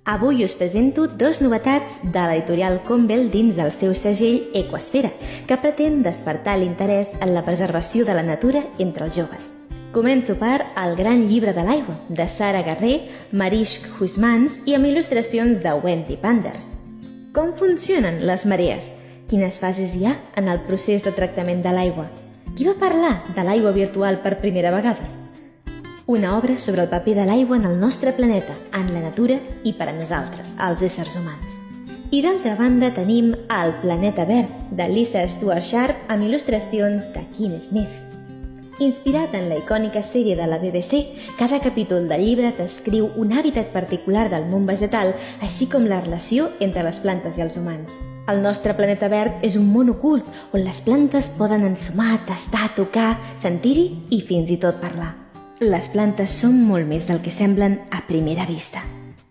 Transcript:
Avui us presento dos novetats de l'editorial Convel dins del seu segell Ecoesfera, que pretén despertar l'interès en la preservació de la natura entre els joves. Començo per El gran llibre de l'aigua, de Sara Garré, Marish Huysmans i amb il·lustracions de Wendy Panders. Com funcionen les marees? Quines fases hi ha en el procés de tractament de l'aigua? Qui va parlar de l'aigua virtual per primera vegada? Una obra sobre el paper de l'aigua en el nostre planeta, en la natura i per a nosaltres, els éssers humans. I d'altra banda tenim El planeta verd, de Lisa Stuart Sharp amb il·lustracions de Kim Smith. Inspirat en la icònica sèrie de la BBC, cada capítol del llibre descriu un hàbitat particular del món vegetal, així com la relació entre les plantes i els humans. El nostre planeta verd és un món ocult on les plantes poden ensumar, tastar, tocar, sentir-hi i fins i tot parlar. Les plantes són molt més del que semblen a primera vista.